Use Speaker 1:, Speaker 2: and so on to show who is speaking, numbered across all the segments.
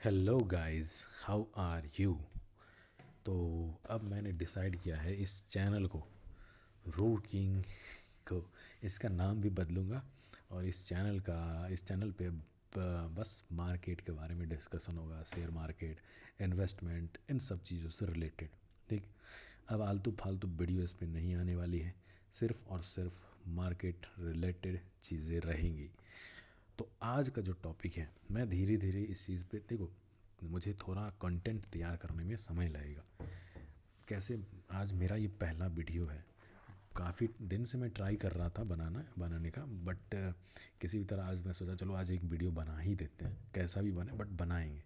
Speaker 1: Hello guys, how are you. तो अब मैंने डिसाइड किया है इस चैनल को, रूट किंग को, इसका नाम भी बदलूँगा। और इस चैनल पे बस मार्केट के बारे में डिस्कशन होगा, शेयर मार्केट, इन्वेस्टमेंट, इन सब चीज़ों से रिलेटेड। ठीक। अब आलतू फालतू वीडियो इस पे नहीं आने वाली है, सिर्फ और सिर्फ मार्केट रिलेटेड चीज़ें रहेंगी। तो आज का जो टॉपिक है, मैं धीरे धीरे इस चीज़ पे देखो, मुझे थोड़ा कंटेंट तैयार करने में समय लगेगा। कैसे, आज मेरा ये पहला वीडियो है। काफ़ी दिन से मैं ट्राई कर रहा था बनाने का, बट किसी भी तरह आज मैं सोचा चलो आज एक वीडियो बना ही देते हैं, कैसा भी बने बट बनाएंगे।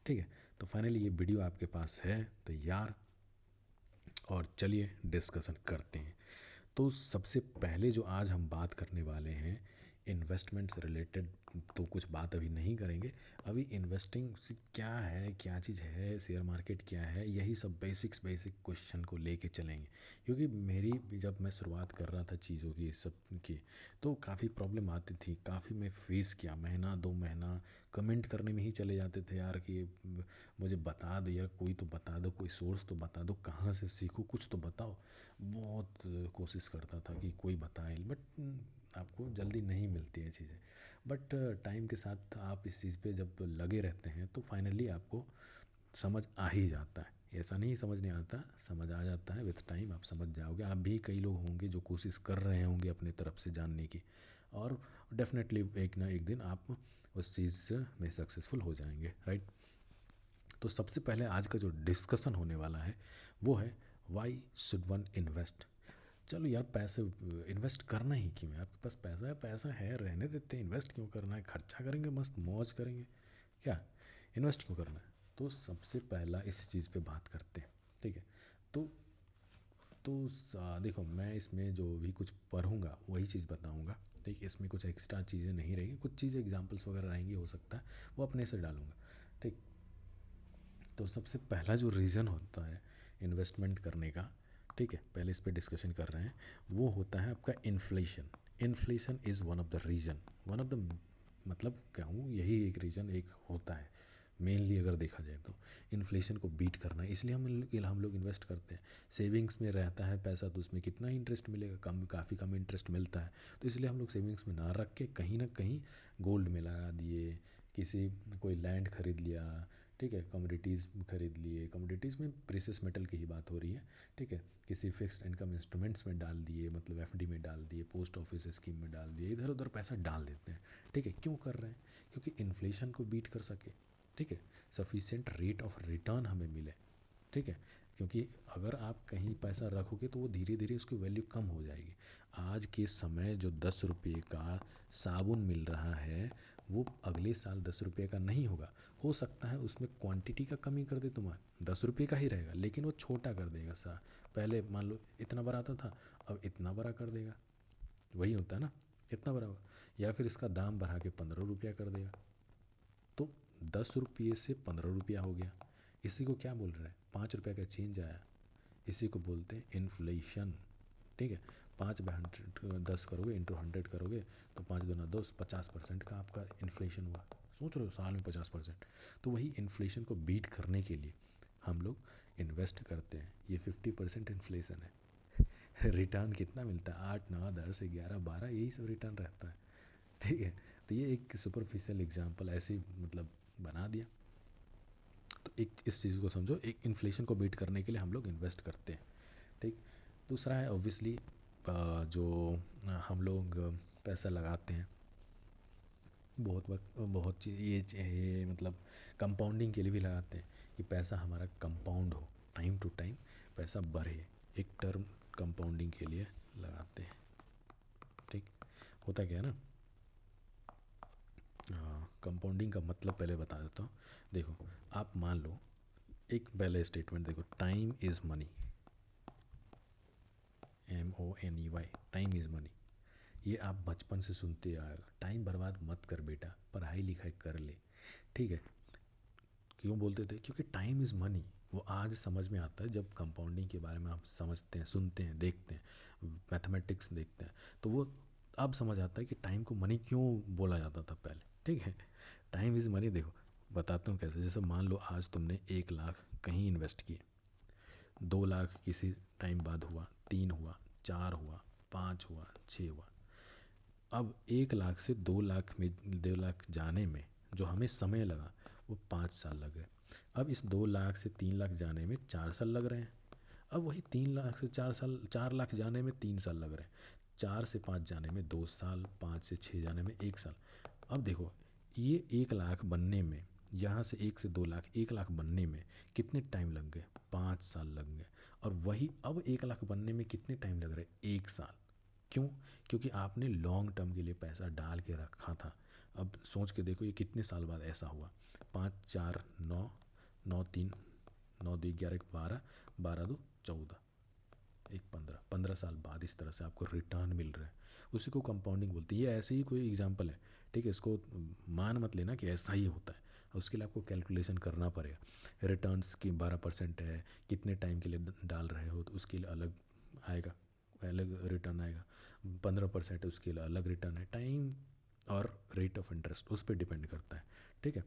Speaker 1: ठीक है। तो फाइनली ये वीडियो आपके पास है तैयार, और चलिए डिस्कशन करते हैं। तो सबसे पहले जो आज हम बात करने वाले हैं, इन्वेस्टमेंट से रिलेटेड। तो कुछ बात अभी नहीं करेंगे। अभी इन्वेस्टिंग से क्या है, क्या चीज़ है, शेयर मार्केट क्या है, यही सब बेसिक क्वेश्चन को लेके चलेंगे। क्योंकि मेरी जब मैं शुरुआत कर रहा था चीज़ों की सब की, तो काफ़ी प्रॉब्लम आती थी, काफ़ी मैं फेस किया। महीना 2 महीना कमेंट करने में ही चले जाते थे यार कि मुझे बता दो यार, कोई तो बता दो, कोई सोर्स तो बता दो, कहाँ से सीखूँ, कुछ तो बताओ। बहुत कोशिश करता था कि कोई बताए, बट आपको जल्दी नहीं मिलती है चीज़ें। बट टाइम के साथ आप इस चीज़ पे जब लगे रहते हैं तो फाइनली आपको समझ आ ही जाता है। ऐसा नहीं समझ नहीं आता, समझ आ जाता है। विथ टाइम आप समझ जाओगे। आप भी, कई लोग होंगे जो कोशिश कर रहे होंगे अपने तरफ से जानने की, और डेफिनेटली एक ना एक दिन आप उस चीज़ में सक्सेसफुल हो जाएंगे, राइट। तो सबसे पहले आज का जो डिस्कशन होने वाला है वो है, वाई शुड वन इन्वेस्ट। चलो यार, पैसे इन्वेस्ट करना ही क्यों है? आपके पास पैसा है, रहने देते हैं। इन्वेस्ट क्यों करना है? खर्चा करेंगे, मस्त मौज करेंगे, क्या इन्वेस्ट क्यों करना है? तो सबसे पहला इस चीज़ पे बात करते हैं। ठीक है। तो देखो, मैं इसमें जो भी कुछ पढ़ूंगा वही चीज़ बताऊंगा। ठीक, इसमें कुछ एक्स्ट्रा चीज़ें नहीं रहेंगी, कुछ चीज़ें एग्जांपल्स वगैरह रहेंगी, हो सकता है वो अपने से डालूंगा। ठीक। तो सबसे पहला जो रीज़न होता है इन्वेस्टमेंट करने का, ठीक है, पहले इस पे डिस्कशन कर रहे हैं, वो होता है आपका inflation. Inflation is one of the reason, one of the, मतलब कहूँ यही एक रीज़न एक होता है मेनली, अगर देखा जाए तो। इन्फ्लेशन को बीट करना है, इसलिए हम लोग इन्वेस्ट करते हैं। सेविंग्स में रहता है पैसा, तो उसमें कितना इंटरेस्ट मिलेगा? कम, काफ़ी कम इंटरेस्ट मिलता है। तो इसलिए हम लोग सेविंग्स में ना रख के कहीं ना कहीं गोल्ड में लगा दिए, किसी कोई लैंड खरीद लिया, ठीक है, कमोडिटीज़ खरीद लिए, कमोडिटीज़ में प्रीशियस मेटल की ही बात हो रही है। ठीक है। किसी फिक्स्ड इनकम इंस्ट्रूमेंट्स में डाल दिए, मतलब एफडी में डाल दिए, पोस्ट ऑफिस स्कीम में डाल दिए, इधर उधर पैसा डाल देते हैं। ठीक है। क्यों कर रहे हैं? क्योंकि इन्फ्लेशन को बीट कर सके। ठीक है। सफिशिएंट रेट ऑफ रिटर्न हमें मिले। ठीक है। क्योंकि अगर आप कहीं पैसा रखोगे तो वो धीरे धीरे उसकी वैल्यू कम हो जाएगी। आज के समय जो 10 रुपये का साबुन मिल रहा है, वो अगले साल 10 रुपये का नहीं होगा। हो सकता है उसमें क्वांटिटी का कमी कर दे, तुम्हारा 10 रुपये का ही रहेगा, लेकिन वो छोटा कर देगा सा। पहले मान लो इतना बड़ा आता था, अब इतना बड़ा कर देगा। वही होता है ना, इतना बड़ा होगा। या फिर इसका दाम बढ़ा के 15 रुपया कर देगा। तो 10 रुपये से 15 रुपया हो गया। इसी को क्या बोल रहे हैं? 5 रुपये का चेंज आया। इसी को बोलते हैं इन्फ्लेशन। ठीक है। 5/100, 10 करोगे इंटू 100 करोगे तो 5 दूना 10, 50% का आपका इन्फ्लेशन हुआ। सोच रहे हो, साल में 50%। तो वही इन्फ्लेशन को बीट करने के लिए हम लोग इन्वेस्ट करते हैं। ये 50% इन्फ्लेशन है। रिटर्न कितना मिलता है? 8, 9, 10, 11, 12, यही सब रिटर्न रहता है। ठीक है। तो ये एक सुपरफिशियल एग्जांपल ऐसे ही मतलब बना दिया। तो एक इस चीज़ को समझो, एक इन्फ्लेशन को बीट करने के लिए हम लोग इन्वेस्ट करते हैं। ठीक। दूसरा है ऑब्वियसली, जो हम लोग पैसा लगाते हैं, बहुत वक्त बहुत चीज़ ये मतलब कंपाउंडिंग के लिए भी लगाते हैं, कि पैसा हमारा कंपाउंड हो, टाइम टू टाइम पैसा बढ़े। एक टर्म कंपाउंडिंग के लिए लगाते हैं। ठीक। होता क्या है ना, कंपाउंडिंग का मतलब पहले बता देता हूँ। देखो, आप मान लो, एक पहले स्टेटमेंट देखो, time is money, MONEY, time is money. ये आप बचपन से सुनते आएगा, टाइम बर्बाद मत कर बेटा, पढ़ाई लिखाई कर ले। ठीक है। क्यों बोलते थे? क्योंकि टाइम इज़ मनी। वो आज समझ में आता है जब कंपाउंडिंग के बारे में आप समझते हैं, सुनते हैं, देखते हैं, मैथमेटिक्स देखते हैं, तो वो अब समझ आता है कि टाइम को मनी क्यों बोला जाता था पहले। ठीक है। Time is money. देखो, बताता हूँ कैसे। जैसे मान लो आज तुमने 1 लाख कहीं इन्वेस्ट किए, 2 लाख किसी टाइम बाद हुआ, 3 हुआ, 4 हुआ, 5 हुआ, 6 हुआ। अब 1 लाख से 2 लाख में, 2 लाख जाने में जो हमें समय लगा वो 5 साल लग गए। अब इस 2 लाख से 3 लाख जाने में 4 साल लग रहे हैं। अब वही 3 लाख से 4 साल, 4 लाख जाने में 3 साल लग रहे हैं, 4 से 5 जाने में 2 साल, 5 से 6 जाने में 1 साल। अब देखो ये 1 लाख बनने में, यहाँ से 1 से 2 लाख, 1 लाख बनने में कितने टाइम लग गए? 5 साल लग गए। और वही अब 1 लाख बनने में कितने टाइम लग रहा है? 1 साल। क्यों? क्योंकि आपने लॉन्ग टर्म के लिए पैसा डाल के रखा था। अब सोच के देखो ये कितने साल बाद ऐसा हुआ। 5 4 9, 9 3, 9 2 11 12, 12 2 14, 1 15 साल बाद इस तरह से आपको रिटर्न मिल रहा है। उसी को कंपाउंडिंग बोलते हैं। ये ऐसे ही कोई एग्जांपल है, ठीक है। इसको मान मत लेना कि ऐसा ही होता है, उसके लिए आपको कैलकुलेशन करना पड़ेगा। रिटर्न्स की 12% है, कितने टाइम के लिए डाल रहे हो तो उसके लिए अलग आएगा, अलग रिटर्न आएगा। 15% है, उसके लिए अलग रिटर्न है। टाइम और रेट ऑफ इंटरेस्ट उस पर डिपेंड करता है, ठीक है।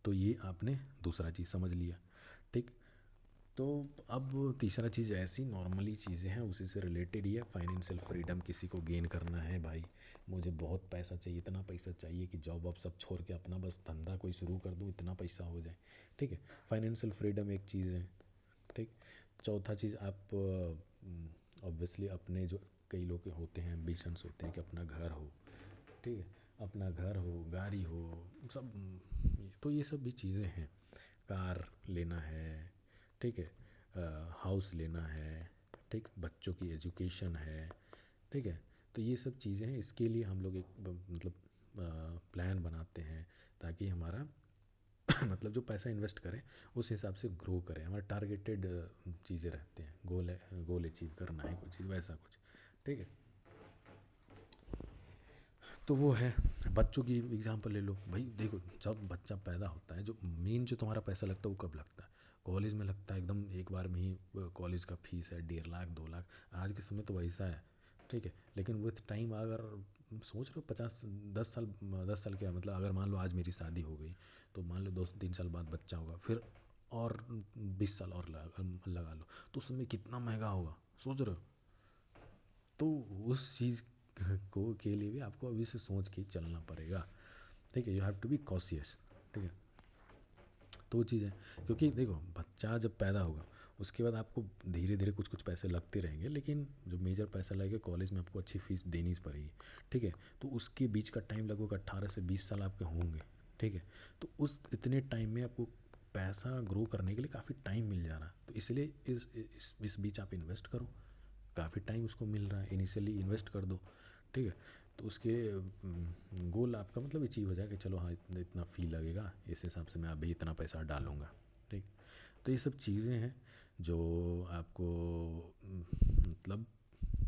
Speaker 1: तो ये आपने दूसरा चीज़ समझ लिया, ठीक। तो अब तीसरा चीज़ ऐसी नॉर्मली चीज़ें हैं उसी से रिलेटेड ही है। फाइनेंशियल फ्रीडम किसी को गेन करना है, भाई मुझे बहुत पैसा चाहिए, इतना पैसा चाहिए कि जॉब वॉब सब छोड़ के अपना बस धंधा कोई शुरू कर दूँ, इतना पैसा हो जाए, ठीक है। फाइनेंशियल फ्रीडम एक चीज़ है, ठीक। चौथा चीज़, आप ऑब्वियसली अपने जो कई लोग के होते हैं, एम्बिशंस होते हैं कि अपना घर हो, ठीक है, अपना घर हो, गाड़ी हो, सब। तो ये सब भी चीज़ें हैं। कार लेना है, ठीक है, हाउस लेना है, ठीक, बच्चों की एजुकेशन है, ठीक है। तो ये सब चीज़ें हैं, इसके लिए हम लोग एक मतलब प्लान बनाते हैं ताकि हमारा मतलब जो पैसा इन्वेस्ट करें उस हिसाब से ग्रो करें। हमारा टारगेटेड चीज़ें रहते हैं, गोल है, गोल अचीव करना है कुछ वैसा कुछ, ठीक है। तो वो है। बच्चों की एग्जांपल ले लो भाई, देखो जब बच्चा पैदा होता है, जो मेन जो तुम्हारा पैसा लगता है वो कब लगता है? कॉलेज में लगता है, एकदम एक बार में ही। कॉलेज का फीस है 1.5 लाख 2 लाख, आज के समय तो वैसा है, ठीक है। लेकिन विथ टाइम अगर सोच रहे हो 50 10 साल, 10 साल क्या मतलब, अगर मान लो आज मेरी शादी हो गई तो मान लो 2 3 साल बाद बच्चा होगा, फिर और 20 साल और लगा लो, तो उसमें कितना महंगा होगा, सोच रहे हो? तो उस चीज़ को के लिए भी आपको अभी से सोच के चलना पड़ेगा, ठीक है। You have to be cautious, ठीक है। तो वो चीज़ है, क्योंकि देखो बच्चा जब पैदा होगा उसके बाद आपको धीरे धीरे कुछ कुछ पैसे लगते रहेंगे, लेकिन जो मेजर पैसा लगेगा कॉलेज में आपको अच्छी फ़ीस देनी पड़ेगी, ठीक है। तो उसके बीच का टाइम लगभग 18 से 20 साल आपके होंगे, ठीक है। तो उस इतने टाइम में आपको पैसा ग्रो करने के लिए काफ़ी टाइम मिल जा रहा है, तो इसलिए इस बीच आप इन्वेस्ट करो। काफ़ी टाइम उसको मिल रहा है, इनिशियली इन्वेस्ट कर दो, ठीक है। तो उसके गोल आपका मतलब अचीव हो जाएगा कि चलो हाँ इतना इतना फ़ी लगेगा, इस हिसाब से मैं अभी इतना पैसा डालूँगा, ठीक। तो ये सब चीज़ें हैं जो आपको मतलब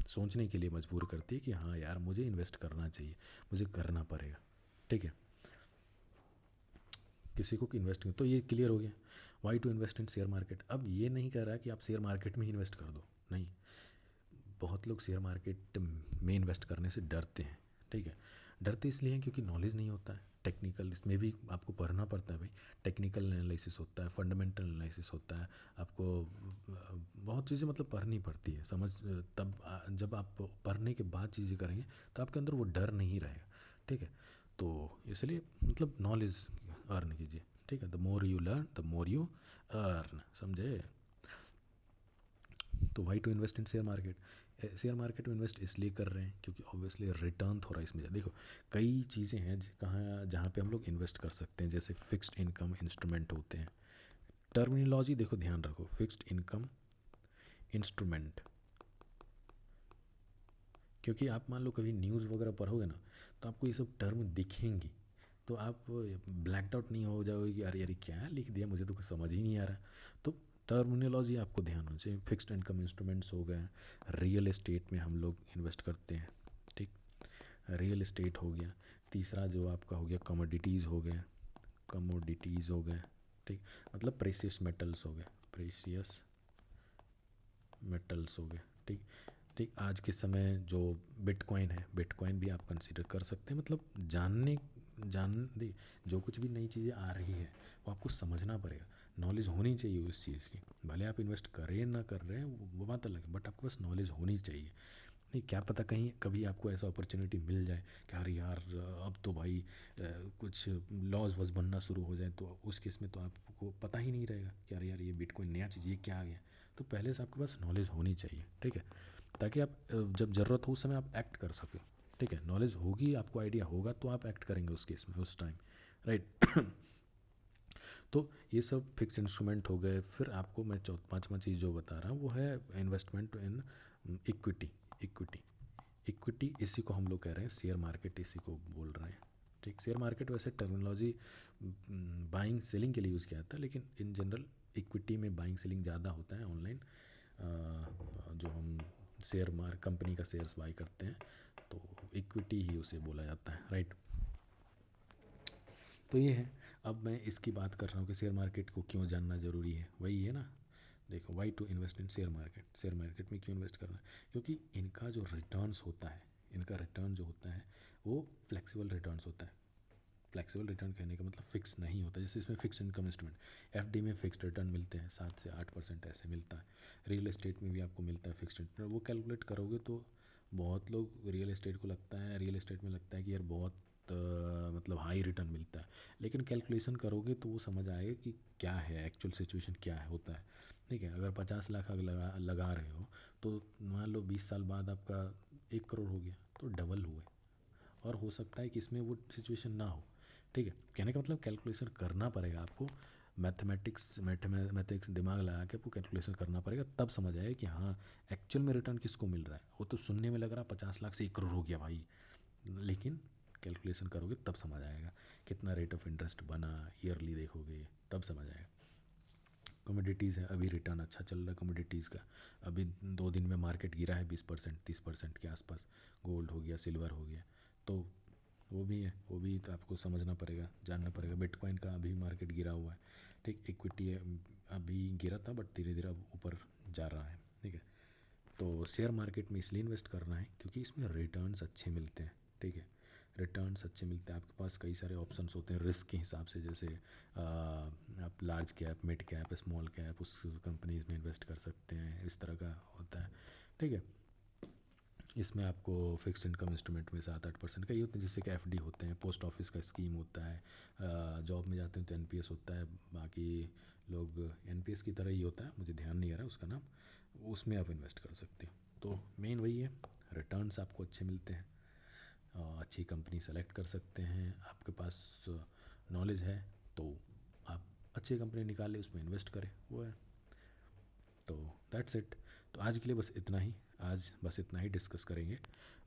Speaker 1: सोचने के लिए मजबूर करती है कि हाँ यार मुझे इन्वेस्ट करना चाहिए, मुझे करना पड़ेगा, ठीक है। किसी को इन्वेस्टिंग तो ये क्लियर हो गया। Why to invest in share market. अब ये नहीं कह रहा कि आप शेयर मार्केट में ही इन्वेस्ट कर दो, नहीं। बहुत लोग शेयर मार्केट में इन्वेस्ट करने से डरते हैं, ठीक है। डरते इसलिए हैं क्योंकि नॉलेज नहीं होता है टेक्निकल, इसमें भी आपको पढ़ना पड़ता है भाई। टेक्निकल एनालिसिस होता है, फंडामेंटल एनालिसिस होता है, आपको बहुत चीज़ें मतलब पढ़नी पड़ती है, समझ। तब जब आप पढ़ने के बाद चीज़ें करेंगे तो आपके अंदर वो डर नहीं रहेगा, ठीक है। तो इसलिए मतलब नॉलेज अर्न कीजिए, ठीक है। The more you learn the more you earn, समझे। तो why to invest in share market. Share market में इन्वेस्ट इसलिए कर रहे हैं क्योंकि ऑब्वियसली रिटर्न थोड़ा इसमें देखो कई चीज़ें हैं कहाँ जहाँ पे हम लोग इन्वेस्ट कर सकते हैं, जैसे फिक्स्ड इनकम इंस्ट्रूमेंट होते हैं। टर्मिनोलॉजी देखो, ध्यान रखो, फिक्स्ड इनकम इंस्ट्रूमेंट। क्योंकि आप मान लो कभी न्यूज़ वगैरह पढ़ोगे ना तो आपको ये सब टर्म दिखेंगी, तो आप ब्लैक आउट नहीं हो जाओगे कि अरे यार क्या लिख दिया, मुझे तो कुछ समझ ही नहीं आ रहा। तो टर्मिनोलॉजी आपको ध्यान होना चाहिए। फिक्स्ड इनकम इंस्ट्रूमेंट्स हो गए, रियल एस्टेट में हम लोग इन्वेस्ट करते हैं, ठीक, रियल एस्टेट हो गया। तीसरा जो आपका हो गया कमोडिटीज़ हो गए, कमोडिटीज़ हो गए, ठीक, मतलब प्रेशियस मेटल्स हो गए, प्रेशियस मेटल्स हो गए, ठीक। ठीक, आज के समय जो बिटकॉइन है, बिटकॉइन भी आप कंसिडर कर सकते हैं, मतलब जानने दे, जो कुछ भी नई चीज़ें आ रही है वो आपको समझना पड़ेगा, नॉलेज होनी चाहिए उस चीज़ की। भले आप इन्वेस्ट करें ना कर रहे हैं वो बात अलग है, बट आपके पास नॉलेज होनी चाहिए। नहीं, क्या पता कहीं कभी आपको ऐसा अपॉर्चुनिटी मिल जाए कि अरे यार अब तो भाई कुछ लॉज वॉज बनना शुरू हो जाए, तो उस केस में तो आपको पता ही नहीं रहेगा कि अरे यार ये बिटकॉइन नया चीज़, ये क्या आ गया। तो पहले से आपके पास नॉलेज होनी चाहिए, ठीक है, ताकि आप जब ज़रूरत हो उस समय आप एक्ट कर सकें। ठीक है, नॉलेज होगी, आपको आइडिया होगा तो आप एक्ट करेंगे उस केस में, उस टाइम, राइट। तो ये सब फिक्स इंस्ट्रूमेंट हो गए। फिर आपको मैं पाँचवा चीज़ जो बता रहा हूँ वो है investment in equity. Equity equity इसी को हम लोग कह रहे हैं शेयर मार्केट, इसी को बोल रहे हैं। ठीक, शेयर मार्केट वैसे टर्मिनोलॉजी बाइंग सेलिंग के लिए यूज़ किया जाता है, लेकिन इन जनरल इक्विटी में बाइंग सेलिंग ज़्यादा होता है ऑनलाइन। जो हम कंपनी का शेयर्स बाई करते हैं तो इक्विटी ही उसे बोला जाता है, राइट। तो ये है। अब मैं इसकी बात कर रहा हूँ कि शेयर मार्केट को क्यों जानना ज़रूरी है, वही है ना। देखो, why to invest in share market, share market में क्यों इन्वेस्ट करना है, क्योंकि इनका जो रिटर्न्स होता है, इनका रिटर्न जो होता है वो फ्लेक्सिबल रिटर्न्स होता है। फ्लेक्सिबल रिटर्न कहने का मतलब फिक्स नहीं होता, जैसे इसमें फिक्स इनकम इंस्ट्रूमेंट एफडी में फिक्स्ड रिटर्न मिलते हैं 7 से 8% ऐसे मिलता है। रियल एस्टेट में भी आपको मिलता है फिक्स्ड रिटर्न, वो कैलकुलेट करोगे तो बहुत लोग रियल एस्टेट को लगता है, रियल एस्टेट में लगता है कि यार बहुत मतलब हाई रिटर्न मिलता है, लेकिन कैलकुलेशन करोगे तो वो समझ आएगा कि क्या है एक्चुअल सिचुएशन, क्या है होता है। ठीक है, अगर 50 लाख अगर लगा रहे हो तो मान लो 20 साल बाद आपका 1 करोड़ हो गया, तो डबल हुए। और हो सकता है कि इसमें वो सिचुएशन ना हो। ठीक है, कहने का मतलब कैलकुलेशन करना पड़ेगा आपको, मैथमेटिक्स दिमाग लगा के आपको कैलकुलेशन करना पड़ेगा, तब समझ आएगा कि हाँ एक्चुअल में रिटर्न किसको मिल रहा है। वो तो सुनने में लग रहा है 50 लाख से 1 करोड़ हो गया भाई, लेकिन कैलकुलेशन करोगे तब समझ आएगा कितना रेट ऑफ इंटरेस्ट बना, ईयरली देखोगे तब समझ आएगा। कमोडिटीज़ है, अभी रिटर्न अच्छा चल रहा है कमोडिटीज़ का, अभी 2 दिन में मार्केट गिरा है 20% 30% के आसपास, गोल्ड हो गया, सिल्वर हो गया, तो वो भी है, वो भी तो आपको समझना पड़ेगा, जानना पड़ेगा। बिटकॉइन का अभी मार्केट गिरा हुआ है, ठीक, इक्विटी अभी गिरा था बट धीरे धीरे अब ऊपर जा रहा है। ठीक है, तो शेयर मार्केट में इसलिए इन्वेस्ट करना है क्योंकि इसमें रिटर्न्स अच्छे मिलते हैं। ठीक है, रिटर्न्स अच्छे मिलते हैं, आपके पास कई सारे ऑप्शंस होते हैं रिस्क के हिसाब से, जैसे आप large cap, mid cap, small cap उस कंपनीज़ में इन्वेस्ट कर सकते हैं, इस तरह का होता है। ठीक है, इसमें आपको फिक्स इनकम इंस्ट्रूमेंट में 7-8% का ही होते हैं, जैसे कि एफडी होते हैं, पोस्ट ऑफिस का स्कीम होता है, जॉब में जाते हैं तो एनपीएस होता है, बाकी लोग एनपीएस की तरह ही होता है, मुझे ध्यान नहीं आ रहा उसका नाम, उसमें आप इन्वेस्ट कर सकते हो। तो मेन वही है, रिटर्न्स आपको अच्छे मिलते हैं, अच्छी कंपनी सेलेक्ट कर सकते हैं, आपके पास नॉलेज है तो आप अच्छी कंपनी निकालें उसमें इन्वेस्ट करें, वो है। तो दैट्स इट। तो आज के लिए बस इतना ही, आज बस इतना ही डिस्कस करेंगे।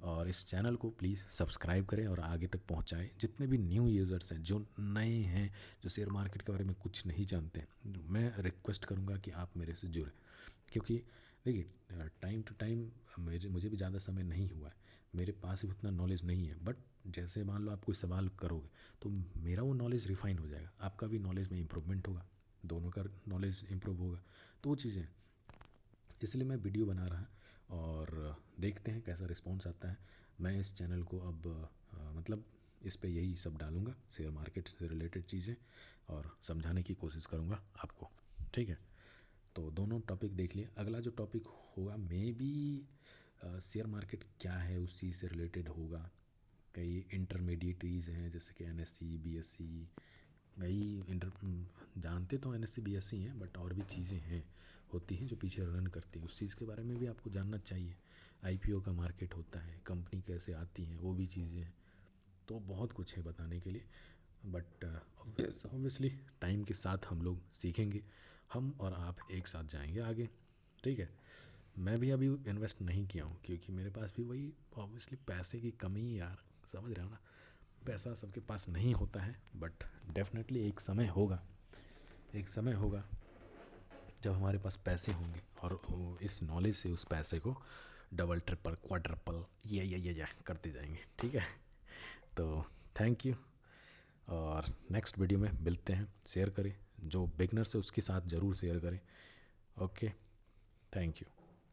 Speaker 1: और इस चैनल को प्लीज़ सब्सक्राइब करें और आगे तक पहुंचाएं, जितने भी न्यू यूज़र्स हैं, जो नए हैं, जो शेयर मार्केट के बारे में कुछ नहीं जानते हैं, मैं रिक्वेस्ट करूंगा कि आप मेरे से जुड़ें। क्योंकि देखिए, टाइम टू टाइम मुझे भी ज़्यादा समय नहीं हुआ है, मेरे पास भी उतना नॉलेज नहीं है, बट जैसे मान लो आप कोई सवाल करोगे तो मेरा वो नॉलेज रिफाइन हो जाएगा, आपका भी नॉलेज में इम्प्रूवमेंट होगा, दोनों का नॉलेज इम्प्रूव होगा। तो वो चीज़ें, इसलिए मैं वीडियो बना रहा और देखते हैं कैसा रिस्पॉन्स आता है। मैं इस चैनल को अब मतलब इस पे यही सब डालूँगा, शेयर मार्केट से रिलेटेड चीज़ें, और समझाने की कोशिश करूँगा आपको। ठीक है, तो दोनों टॉपिक देख लिए। अगला जो टॉपिक होगा मे बी शेयर मार्केट क्या है उस चीज़ से रिलेटेड होगा। कई इंटरमीडिएटरीज हैं जैसे कि एनएससी, बीएससी, कई जानते तो एनएससी बीएससी हैं, बट और भी चीज़ें हैं होती हैं जो पीछे रन करती हैं, उस चीज़ के बारे में भी आपको जानना चाहिए। आईपीओ का मार्केट होता है, कंपनी कैसे आती हैं, वो भी चीज़ें हैं। तो बहुत कुछ है बताने के लिए, बट ऑब्वियसली टाइम के साथ हम लोग सीखेंगे, हम और आप एक साथ जाएंगे आगे। ठीक है, मैं भी अभी इन्वेस्ट नहीं किया हूँ क्योंकि मेरे पास भी वही ऑब्वियसली पैसे की कमी है यार, समझ रहे हो ना, पैसा सबके पास नहीं होता है, बट डेफिनेटली एक समय होगा, एक समय होगा जब हमारे पास पैसे होंगे और इस नॉलेज से उस पैसे को डबल ट्रिपल क्वाड्रपल ये करते जाएंगे। ठीक है, तो थैंक यू, और नेक्स्ट वीडियो में मिलते हैं। शेयर करें, जो बिगनर्स है उसके साथ ज़रूर शेयर करें। Okay, thank you.